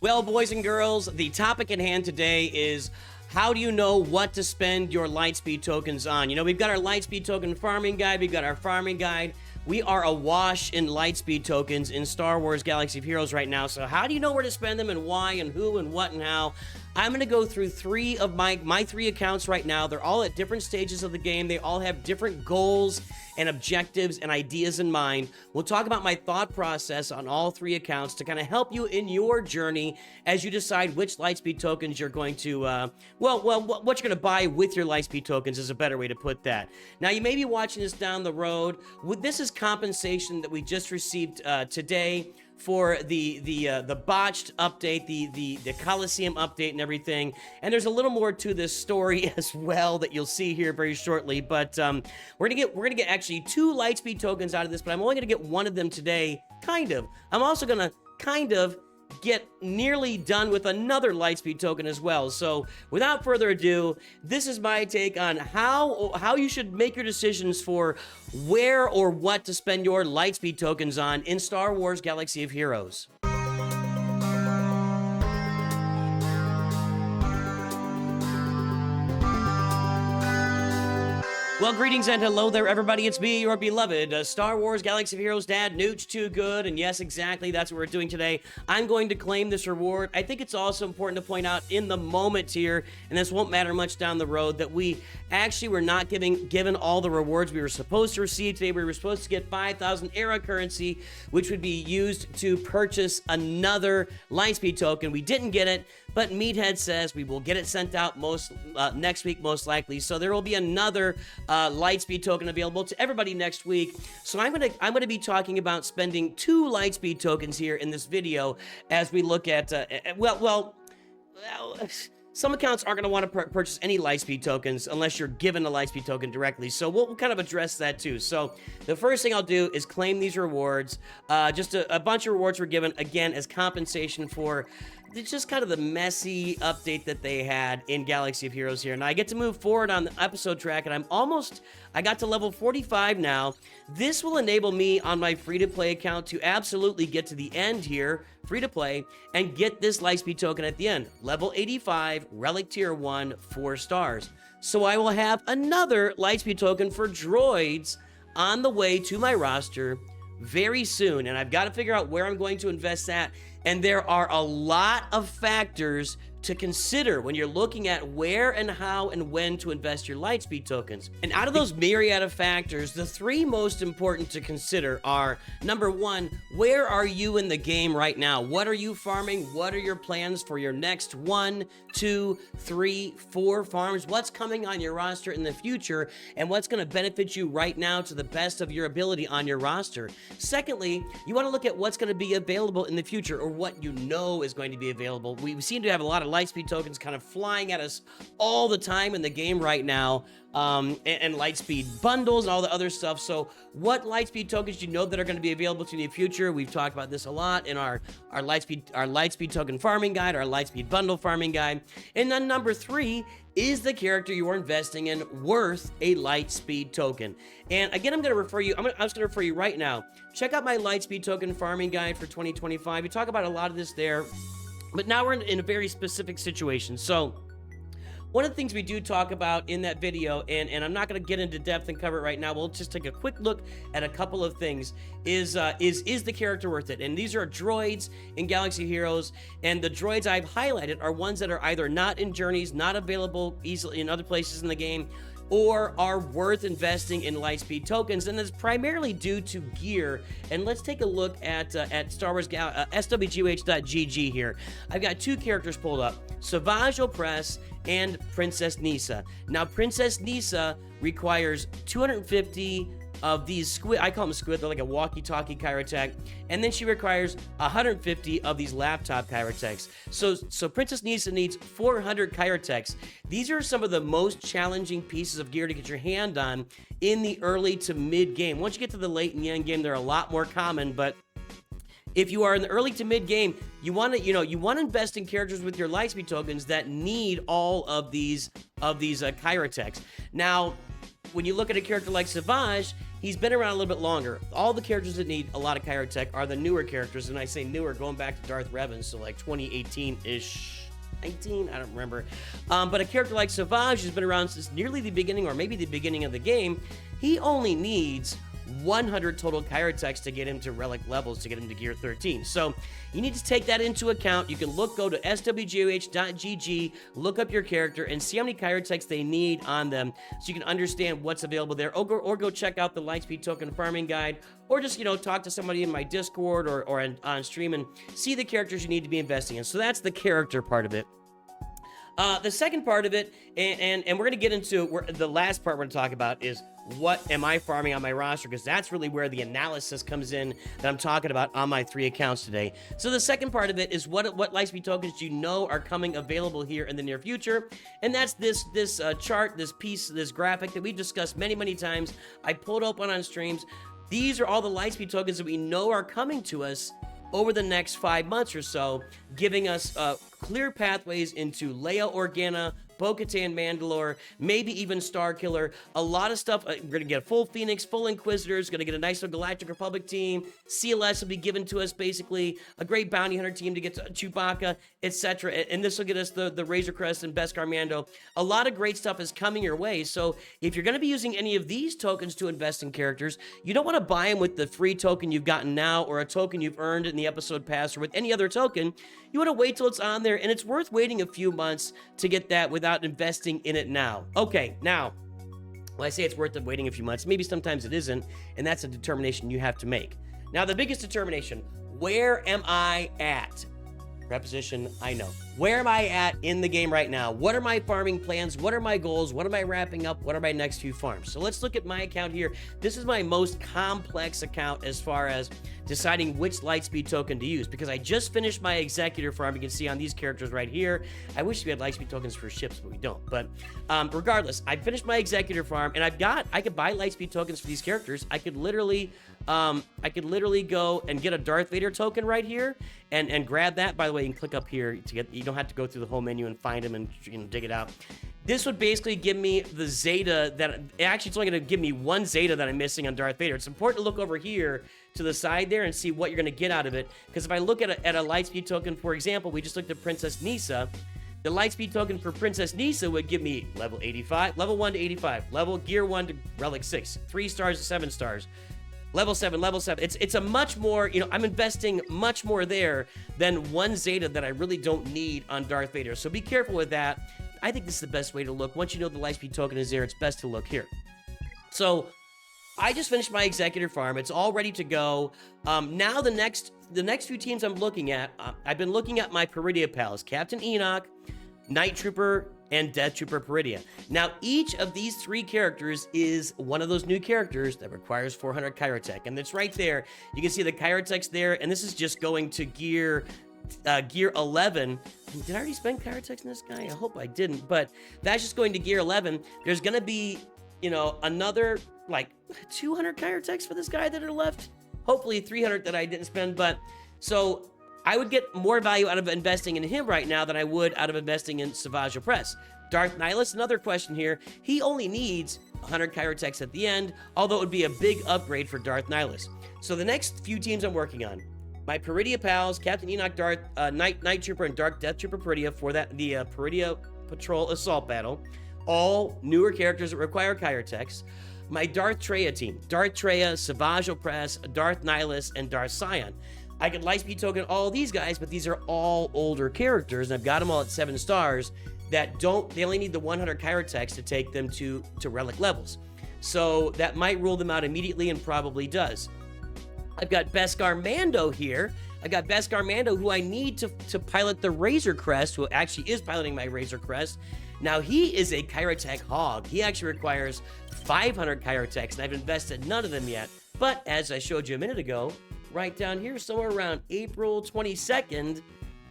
Well, boys and girls, the topic at hand today is how do you know what to spend your Lightspeed tokens on? You know, we've got our Lightspeed token farming guide, we've got our farming guide. We are awash in Lightspeed tokens in Star Wars Galaxy of Heroes right now, so how do you know where to spend them and why and who and what and how? I'm going to go through three of my three accounts right now. They're all at different stages of the game. They all have different goals and objectives and ideas in mind. We'll talk about my thought process on all three accounts to kind of help you in your journey as you decide which Lightspeed tokens you're going to, what you're going to buy with your Lightspeed tokens is a better way to put that. Now, you may be watching this down the road. This is compensation that we just received today for the botched update, the Coliseum update and everything. And there's a little more to this story as well that you'll see here very shortly. But we're gonna get actually 2 Lightspeed tokens out of this, but I'm only gonna get one of them today, kind of. I'm also gonna kind of get nearly done with another Lightspeed token as well. So without further ado, this is my take on how you should make your decisions for where or what to spend your Lightspeed tokens on in Star Wars Galaxy of Heroes. Well, greetings and hello there, everybody. It's me, your beloved Star Wars Galaxy of Heroes dad, Nooch Too Good. And yes, exactly, that's what we're doing today. I'm going to claim this reward. I think it's also important to point out in the moment here, and this won't matter much down the road, that we actually were not given all the rewards we were supposed to receive today. We were supposed to get 5,000 era currency, which would be used to purchase another Lightspeed token. We didn't get it, but Meathead says we will get it sent out next week, most likely. So there will be another Lightspeed token available to everybody next week. So I'm gonna be talking about spending 2 Lightspeed tokens here in this video as we look at some accounts aren't going to want to purchase any Lightspeed tokens unless you're given a Lightspeed token directly. So we'll kind of address that too. So the first thing I'll do is claim these rewards. Just a bunch of rewards were given, again, as compensation for just kind of the messy update that they had in Galaxy of Heroes here. Now I get to move forward on the episode track, and I got to level 45 now. This will enable me on my free-to-play account to absolutely get to the end here, free-to-play, and get this Lightspeed token at the end. Level 85, Relic Tier 1, 4 stars. So I will have another Lightspeed token for droids on the way to my roster very soon, and I've got to figure out where I'm going to invest that. And there are a lot of factors to consider when you're looking at where and how and when to invest your Lightspeed tokens. And out of those myriad of factors, the 3 most important to consider are, number 1, where are you in the game right now? What are you farming? What are your plans for your next 1, 2, 3, 4 farms? What's coming on your roster in the future, and what's going to benefit you right now to the best of your ability on your roster? Secondly, you want to look at what's going to be available in the future, or what you know is going to be available. We seem to have a lot of Lightspeed tokens kind of flying at us all the time in the game right now, and Lightspeed bundles and all the other stuff. So what Lightspeed tokens do you know that are going to be available to you in the future? We've talked about this a lot in our Lightspeed token farming guide, our Lightspeed bundle farming guide. And then number 3, is the character you are investing in worth a Lightspeed token? And again, I'm just going to refer you right now. Check out my Lightspeed token farming guide for 2025. We talk about a lot of this there, but now we're in a very specific situation. So one of the things we do talk about in that video, and I'm not going to get into depth and cover it right now, we'll just take a quick look at a couple of things, is the character worth it? And these are droids in Galaxy Heroes, and the droids I've highlighted are ones that are either not in journeys, not available easily in other places in the game, or are worth investing in Lightspeed tokens, and it's primarily due to gear. And let's take a look at Star Wars swgoh.gg here. I've got 2 characters pulled up: Savage Opress and Princess Nisa. Now, Princess Nisa requires 250 of these squid, I call them squid, they're like a walkie-talkie Kyrotech, and then she requires 150 of these laptop Kyrotechs. So Princess Nisa needs 400 Kyrotechs. These are some of the most challenging pieces of gear to get your hand on in the early to mid game. Once you get to the late and the end game, they're a lot more common, but if you are in the early to mid game, you want to invest in characters with your Lightspeed tokens that need all of these Kyrotechs. Now, when you look at a character like Savage, he's been around a little bit longer. All the characters that need a lot of Chirotech are the newer characters, and I say newer, going back to Darth Revan, so like 2018-ish. 19, I don't remember. But a character like Savage has been around since nearly the beginning, or maybe the beginning of the game. He only needs 100 total Chirotechs to get him to relic levels, to get him to gear 13. So you need to take that into account. You can go to swgoh.gg, look up your character, and see how many Chirotechs they need on them, so you can understand what's available there. Or go check out the Lightspeed token farming guide, or just, talk to somebody in my Discord or on stream and see the characters you need to be investing in. So that's the character part of it. The second part of it, and we're going to get into the last part we're going to talk about, is what am I farming on my roster, because that's really where the analysis comes in that I'm talking about on my 3 accounts today. So the second part of it is what Lightspeed tokens are coming available here in the near future, and that's this chart, this graphic that we've discussed many times. I pulled up on streams. These are all the Lightspeed tokens that we know are coming to us over the next 5 months or so, giving us clear pathways into Leia Organa, Bo-Katan Mandalore, maybe even Starkiller. A lot of stuff. We're going to get a full Phoenix, full Inquisitors, going to get a nice little Galactic Republic team. CLS will be given to us, basically. A great Bounty Hunter team to get to Chewbacca, etc. And this will get us the Razor Crest and Beskar Mando. A lot of great stuff is coming your way. So if you're going to be using any of these tokens to invest in characters, you don't want to buy them with the free token you've gotten now, or a token you've earned in the episode pass, or with any other token. You want to wait till it's on there, and it's worth waiting a few months to get that without investing in it now. Okay, now, when I say it's worth waiting a few months, maybe sometimes it isn't, and that's a determination you have to make. Now, the biggest determination, where am I at? Preposition, I know. Where am I at in the game right now? What are my farming plans? What are my goals? What am I wrapping up? What are my next few farms? So let's look at my account here. This is my most complex account as far as deciding which Lightspeed token to use, because I just finished my Executor farm. You can see on these characters right here. I wish we had Lightspeed tokens for ships, but we don't. But regardless, I finished my Executor farm, and I could buy Lightspeed tokens for these characters. I could literally go and get a Darth Vader token right here and grab that. By the way, you can click up here to get, you don't have to go through the whole menu and find them and dig it out. This would basically give me the Zeta that, actually it's only going to give me 1 Zeta that I'm missing on Darth Vader. It's important to look over here to the side there and see what you're going to get out of it, because if I look at a Lightspeed token, for example, we just looked at Princess Nisa. The Lightspeed token for Princess Nisa would give me level 85, level 1 to 85, gear 1 to relic 6, 3 stars to 7 stars. Level 7. It's a much more, I'm investing much more there than 1 Zeta that I really don't need on Darth Vader. So be careful with that. I think this is the best way to look. Once you know the Lightspeed token is there, it's best to look here. So I just finished my Executor farm. It's all ready to go. Now the next few teams I'm looking at, I've been looking at my Peridia pals, Captain Enoch, Night Trooper, and Death Trooper Peridia. Now, each of these 3 characters is one of those new characters that requires 400 Chirotech, and it's right there. You can see the Chirotechs there, and this is just going to gear 11. Did I already spend Chirotechs in this guy? I hope I didn't, but that's just going to gear 11. There's going to be, another, like, 200 Chirotechs for this guy that are left. Hopefully 300 that I didn't spend, but, so I would get more value out of investing in him right now than I would out of investing in Savage Opress. Darth Nihilus, another question here. He only needs 100 Chirotechs at the end, although it would be a big upgrade for Darth Nihilus. So the next few teams I'm working on, my Peridia pals, Captain Enoch, Night Trooper, and Dark Death Trooper Peridia for the Peridia Patrol Assault Battle. All newer characters that require Chirotechs. My Darth Traya team, Darth Traya, Savage Opress, Darth Nihilus, and Darth Scion. I could Lightspeed token all these guys, but these are all older characters, and I've got them all at 7 stars that they only need the 100 Chirotechs to take them to relic levels. So that might rule them out immediately, and probably does. I've got Beskar Mando here. I've got Beskar Mando, who I need to pilot the Razor Crest, who actually is piloting my Razor Crest. Now, he is a Chirotech hog. He actually requires 500 Chirotechs, and I've invested none of them yet. But as I showed you a minute ago, right down here, somewhere around April 22nd,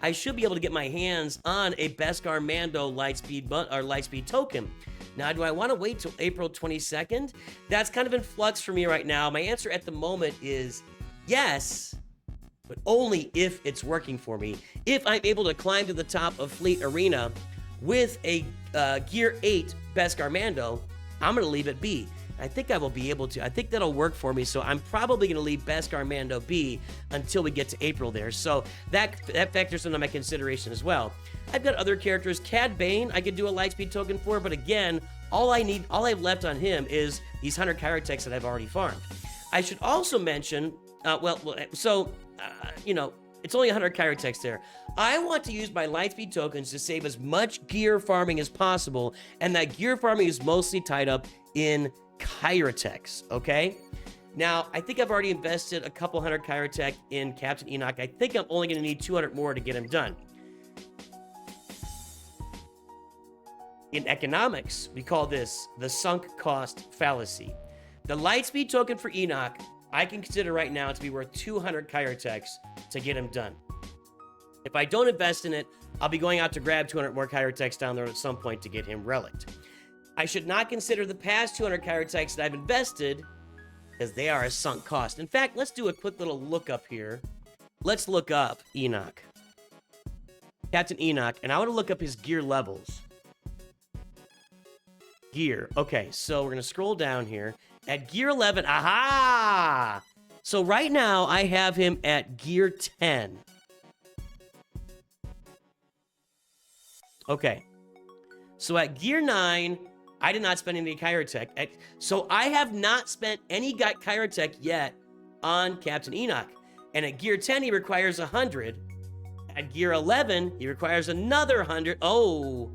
I should be able to get my hands on a Beskar Mando Lightspeed token. Now, do I want to wait till April 22nd? That's kind of in flux for me right now. My answer at the moment is yes, but only if it's working for me. If I'm able to climb to the top of Fleet Arena with a Gear 8 Beskar Mando, I'm going to leave it be. I think I will be able to. I think that'll work for me, so I'm probably going to leave Beskar Mando B until we get to April there. So that factors into my consideration as well. I've got other characters. Cad Bane, I could do a Lightspeed token for, but again, all I've left on him is these 100 Kyrotechs that I've already farmed. I should also mention, you know, it's only 100 Kyrotechs there. I want to use my Lightspeed tokens to save as much gear farming as possible, and that gear farming is mostly tied up in Kyrotechs, okay? Now, I think I've already invested a couple 100 Kyrotech in Captain Enoch. I think I'm only going to need 200 more to get him done. In economics, we call this the sunk cost fallacy. The Lightspeed token for Enoch, I can consider right now to be worth 200 Kyrotechs to get him done. If I don't invest in it, I'll be going out to grab 200 more Kyrotechs down there at some point to get him relicked. I should not consider the past 200 Kyrotechs that I've invested, because they are a sunk cost. In fact, let's do a quick little lookup here. Let's look up Enoch. Captain Enoch, and I want to look up his gear levels. Gear. Okay, so we're going to scroll down here. At gear 11, aha! So right now, I have him at gear 10. Okay. So at gear 9, I did not spend any Kyrotech. So I have not spent any Kyrotech yet on Captain Enoch. And at gear 10, he requires 100. At gear 11, he requires another 100. Oh.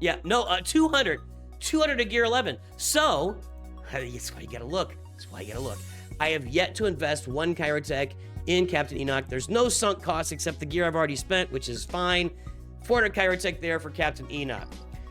Yeah, no, 200. 200 at gear 11. So, that's why you gotta look. That's why you gotta look. I have yet to invest one Kyrotech in Captain Enoch. There's no sunk costs except the gear I've already spent, which is fine. 400 Kyrotech there for Captain Enoch.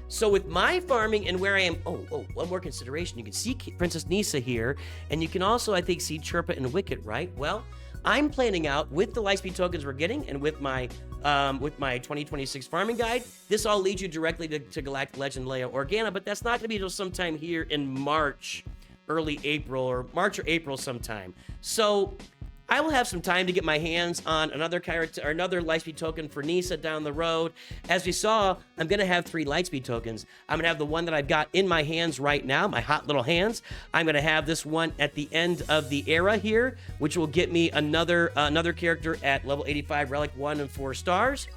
So with my farming and where I am, one more consideration. You can see Princess Nisa here, and you can also, I think, see Chirpa and Wicket, right? Well, I'm planning out with the Lightspeed tokens we're getting and with my 2026 farming guide. This all leads you directly to Galactic Legend Leia Organa, but that's not going to be until sometime here in March, early April, or March or April sometime. So I will have some time to get my hands on another Lightspeed token for Nisa down the road. As we saw, I'm going to have 3 Lightspeed tokens. I'm going to have the one that I've got in my hands right now, my hot little hands. I'm going to have this one at the end of the era here, which will get me another character at level 85, Relic 1 and 4 stars.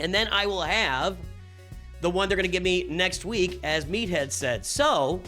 And then I will have the one they're going to give me next week, as Meathead said. So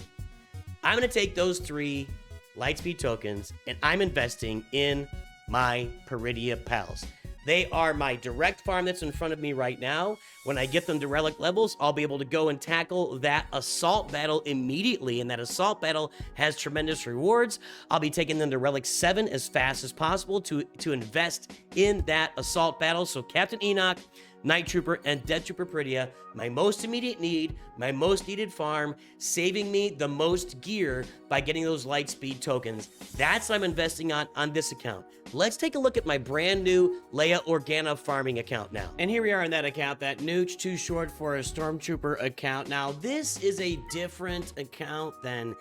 I'm going to take those 3 Lightspeed tokens, and I'm investing in my Peridia pals. They are my direct farm that's in front of me right now. When I get them to relic levels, I'll be able to go and tackle that assault battle immediately, and that assault battle has tremendous rewards. I'll be taking them to relic 7 as fast as possible to invest in that assault battle. So Captain Enoch, Night Trooper, and Death Trooper Peridia, my most immediate need, my most needed farm, saving me the most gear by getting those Lightspeed tokens. That's what I'm investing on this account. Let's take a look at my brand new Leia Organa farming account now. And here we are in that account, that Nooch, too short for a Stormtrooper account. Now, this is a different account than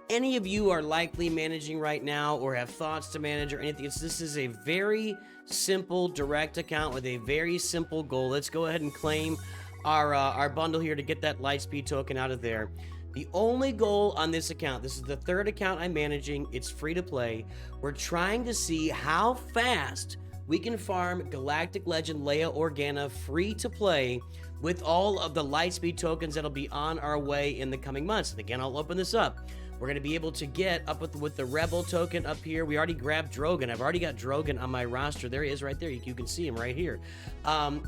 any of you are likely managing right now or have thoughts to manage or anything. This is a very simple, direct account with a very simple goal. Let's go ahead and claim our bundle here to get that Lightspeed token out of there. The only goal on this account, this is the 3rd account I'm managing, it's free to play. We're trying to see how fast we can farm Galactic Legend Leia Organa free to play with all of the Lightspeed tokens that'll be on our way in the coming months. And again, I'll open this up. We're going to be able to get up with the Rebel token up here. We already grabbed Drogon. I've already got Drogon on my roster. There he is right there. You can see him right here.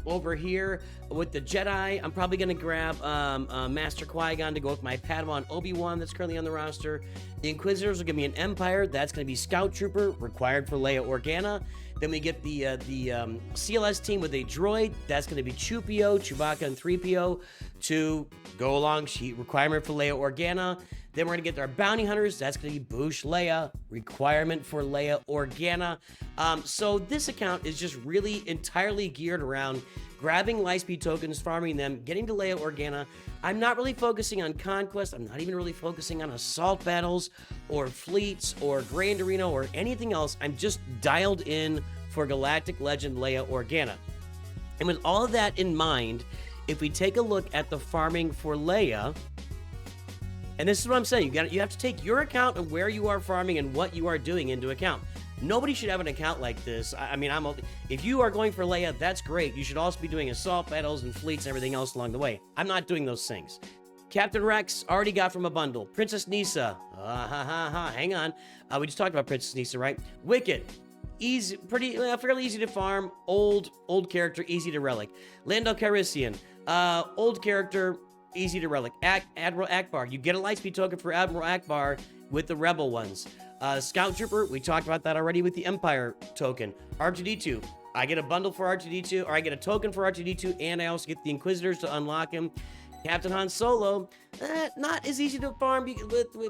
Over here with the Jedi, I'm probably going to grab Master Qui-Gon to go with my Padawan Obi-Wan that's currently on the roster. The Inquisitors will give me an Empire. That's going to be Scout Trooper, required for Leia Organa. Then we get the CLS team with a droid. That's going to be Chewbacca, and 3PO to go along. Requirement for Leia Organa. Then we're going to get our bounty hunters. That's going to be Boushh Leia. Requirement for Leia Organa. So this account is just really entirely geared around grabbing Lightspeed tokens, farming them, getting to Leia Organa. I'm not really focusing on conquest. I'm not even really focusing on assault battles or fleets or Grand Arena or anything else. I'm just dialed in for Galactic Legend Leia Organa. And with all of that in mind, if we take a look at the farming for Leia, And this is what I'm saying. You have to take your account of where you are farming and what you are doing into account. Nobody should have an account like this. I mean, if you are going for Leia, that's great. You should also be doing assault battles and fleets and everything else along the way. I'm not doing those things. Captain Rex, already got from a bundle. Princess Nisa, hang on. We just talked about Princess Nisa, right? Wicket, easy, fairly easy to farm. Old character, easy to relic. Lando Calrissian, old character, easy to relic. Admiral Akbar, you get a Lightspeed token for Admiral Akbar with the Rebel ones. Scout Trooper, we talked about that already with the Empire token. R2-D2, I get a bundle for R2-D2, or I get a token for R2-D2, and I also get the Inquisitors to unlock him. Captain Han Solo, not as easy to farm,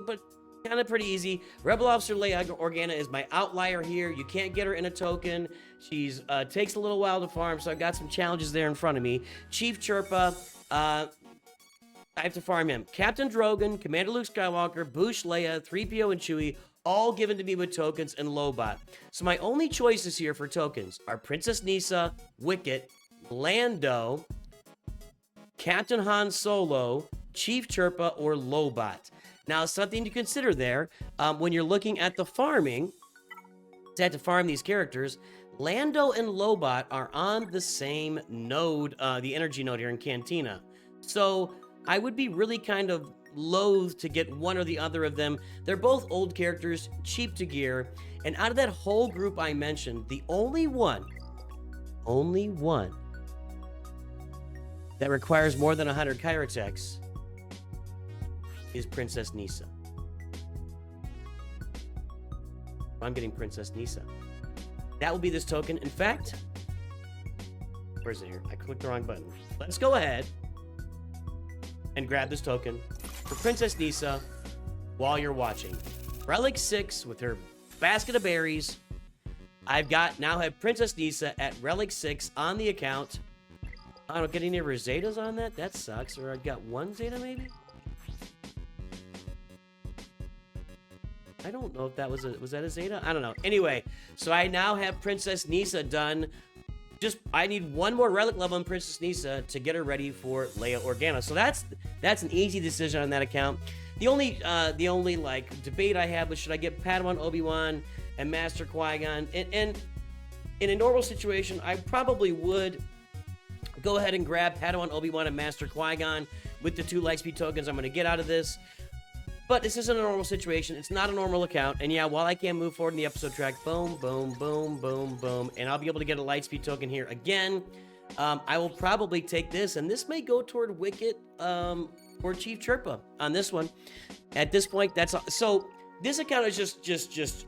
but kind of pretty easy. Rebel Officer Leia Organa is my outlier here. You can't get her in a token. She's takes a little while to farm, so I've got some challenges there in front of me. Chief Chirpa, I have to farm him. Captain Drogon, Commander Luke Skywalker, Boushh Leia, 3PO and Chewie, all given to me with tokens and Lobot. So my only choices here for tokens are Princess Nisa, Wicket, Lando, Captain Han Solo, Chief Chirpa, or Lobot. Now, something to consider there, when you're looking at the farming, to have to farm these characters, Lando and Lobot are on the same node, the energy node here in Cantina. So I would be really kind of loath to get one or the other of them. They're both old characters, cheap to gear, and out of that whole group I mentioned, the only one that requires more than 100 Kyrotex is Princess Nisa. I'm getting Princess Nisa. That will be this token. In fact, where is it here? I clicked the wrong button. Let's go ahead and grab this token for Princess Nisa while you're watching. Relic 6 with her basket of berries. now have Princess Nisa at Relic 6 on the account. I don't get any of her Zetas on that. That sucks. Or I've got one Zeta maybe? I don't know if that was that a Zeta? I don't know. Anyway, so I now have Princess Nisa done. I need one more relic level in Princess Nisa to get her ready for Leia Organa. So that's an easy decision on that account. The only like debate I have was, should I get Padawan Obi-Wan and Master Qui-Gon? And in a normal situation, I probably would go ahead and grab Padawan Obi-Wan and Master Qui-Gon with the 2 Lightspeed tokens I'm going to get out of this. But this isn't a normal situation. It's not a normal account. And yeah, while I can move forward in the episode track, boom, boom, boom, boom, boom, and I'll be able to get a Lightspeed token here again. I will probably take this, and this may go toward Wicket or Chief Chirpa on this one. At this point, that's all. So this account is just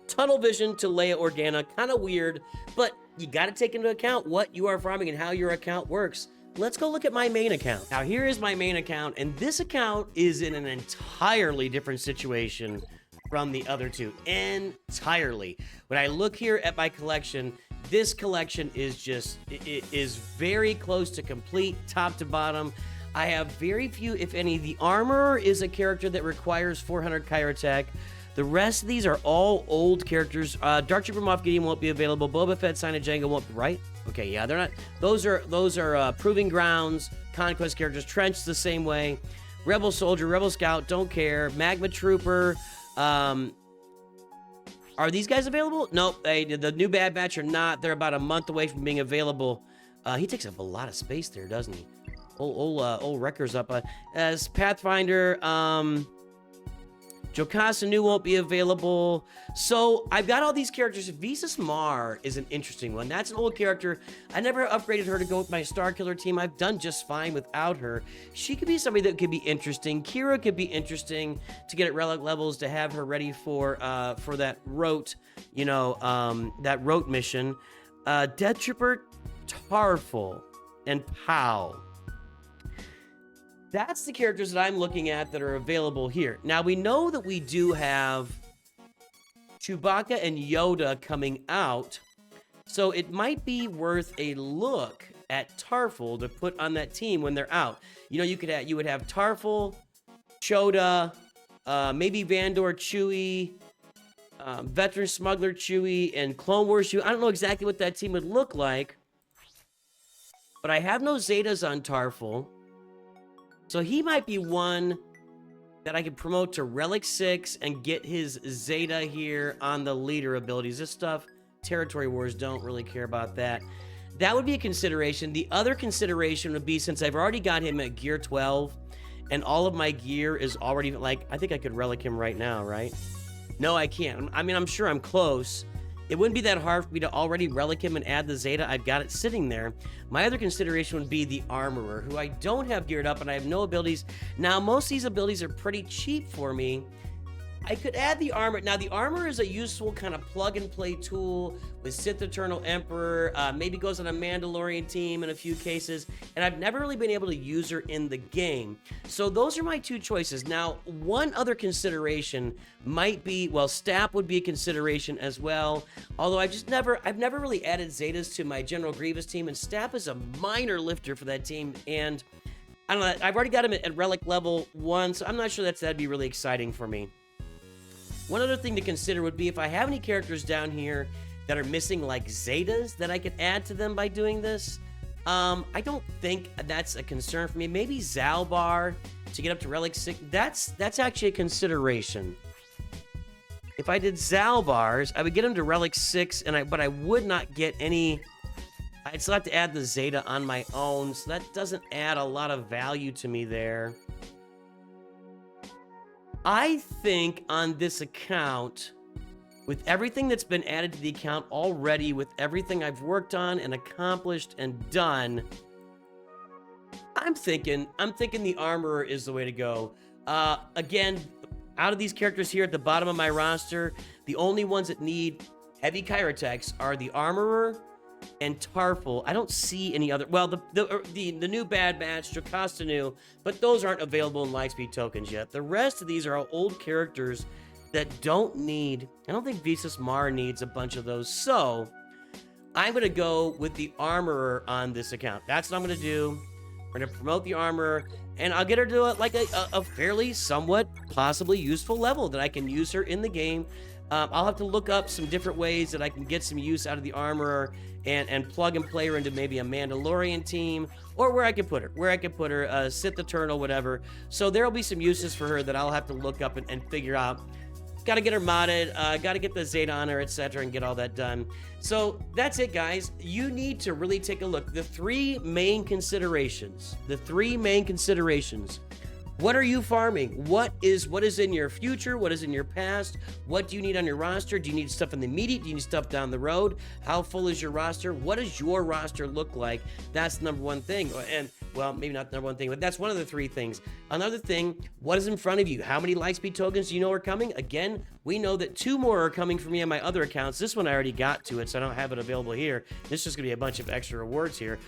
tunnel vision to Leia Organa. Kind of weird, but you got to take into account what you are farming and how your account works. Let's go look at my main account. Now, here is my main account, and this account is in an entirely different situation from the other two. Entirely. When I look here at my collection, this collection is it is very close to complete, top to bottom. I have very few, if any. The Armorer is a character that requires 400 Kyrotech. The rest of these are all old characters. Dark Trooper Moff Gideon won't be available. Boba Fett, Sign of Jango won't be, right? Okay, yeah, they're not. Those are Proving Grounds, Conquest characters. Trench the same way. Rebel Soldier, Rebel Scout, don't care. Magma Trooper. Are these guys available? Nope, the new Bad Batch are not. They're about a month away from being available. He takes up a lot of space there, doesn't he? Old Wrecker's up. As Pathfinder, Jocasta Nu won't be available. So I've got all these characters. Visas Mar is an interesting one. That's an old character. I never upgraded her to go with my Star Killer team. I've done just fine without her. She could be somebody that could be interesting. Kira could be interesting to get at relic levels, to have her ready for that rote, that rote mission. Death Trooper, Tarful, and Pow. That's the characters that I'm looking at that are available here. Now, we know that we do have Chewbacca and Yoda coming out, so it might be worth a look at Tarful to put on that team when they're out. You would have Tarful, Choda, maybe Vandor Chewie, Veteran Smuggler Chewie, and Clone Wars Chewie. I don't know exactly what that team would look like, but I have no Zetas on Tarful. So he might be one that I could promote to Relic 6 and get his Zeta here on the leader abilities. This stuff, Territory Wars, don't really care about that. That would be a consideration. The other consideration would be, since I've already got him at gear 12, and all of my gear is already, like, I think I could relic him right now, right? No, I can't. I mean, I'm sure I'm close. It wouldn't be that hard for me to already relic him and add the Zeta. I've got it sitting there. My other consideration would be the Armorer, who I don't have geared up, and I have no abilities. Now, most of these abilities are pretty cheap for me. I could add the Armor. Now, the Armor is a useful kind of plug-and-play tool with Sith Eternal Emperor. Maybe goes on a Mandalorian team in a few cases. And I've never really been able to use her in the game. So those are my two choices. Now, one other consideration might be, well, Stap would be a consideration as well. Although I've never really added Zetas to my General Grievous team. And Stap is a minor lifter for that team. And I don't know, I've already got him at Relic level 1. So I'm not sure that'd be really exciting for me. One other thing to consider would be if I have any characters down here that are missing like Zetas that I could add to them by doing this. I don't think that's a concern for me. Maybe Zalbar to get up to Relic 6. That's actually a consideration. If I did Zalbars, I would get him to Relic 6, but I would not get any. I'd still have to add the Zeta on my own, so that doesn't add a lot of value to me there. I think on this account, with everything that's been added to the account already, with everything I've worked on and accomplished and done, I'm thinking the Armorer is the way to go. Again, out of these characters here at the bottom of my roster, the only ones that need heavy Chirotex are the Armorer and Tarful. I don't see any other. Well, the new Bad Batch, Jocasta, but those aren't available in Lightspeed tokens yet. The rest of these are all old characters that don't need. I don't think Visas Mar needs a bunch of those. So I'm gonna go with the Armorer on this account. That's what I'm gonna do. We're gonna promote the Armorer, and I'll get her to a fairly, somewhat, possibly useful level that I can use her in the game. I'll have to look up some different ways that I can get some use out of the Armorer and plug and play her into maybe a Mandalorian team, or where I can put her, Sith Eternal, whatever. So there'll be some uses for her that I'll have to look up and figure out. Got to get her modded, got to get the Zeta on her, etc., and get all that done. So that's it, guys. You need to really take a look. The three main considerations. What are you farming? What is in your future? What is in your past? What do you need on your roster? Do you need stuff in the immediate? Do you need stuff down the road? How full is your roster? What does your roster look like? That's the number one thing. And, well, maybe not the number one thing, but that's one of the three things. Another thing, what is in front of you? How many Lightspeed tokens do you know are coming? Again, we know that 2 more are coming for me on my other accounts. This one I already got to it, so I don't have it available here. This is just going to be a bunch of extra rewards here.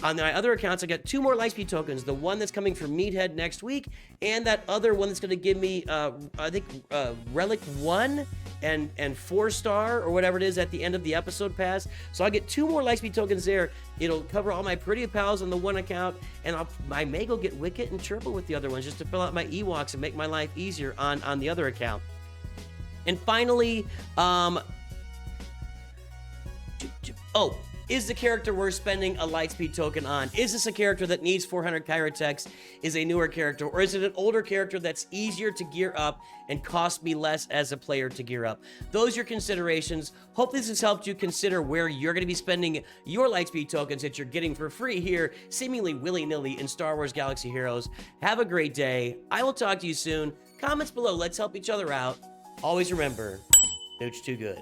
On my other accounts, I got 2 more Lightspeed tokens. The one that's coming from Meathead next week, and that other one that's going to give me, I think, Relic 1 and 4-star, or whatever it is, at the end of the episode pass. So I'll get 2 more Lightspeed tokens there. It'll cover all my pretty pals on the one account, and I may go get Wicket and Chirpa with the other ones, just to fill out my Ewoks and make my life easier on the other account. And finally, is the character worth spending a Lightspeed token on? Is this a character that needs 400 Chirotex, is a newer character, or is it an older character that's easier to gear up and cost me less as a player to gear up? Those are your considerations. Hope this has helped you consider where you're going to be spending your Lightspeed tokens that you're getting for free here, seemingly willy-nilly in Star Wars Galaxy Heroes. Have a great day. I will talk to you soon. Comments below. Let's help each other out. Always remember, Nooch too good.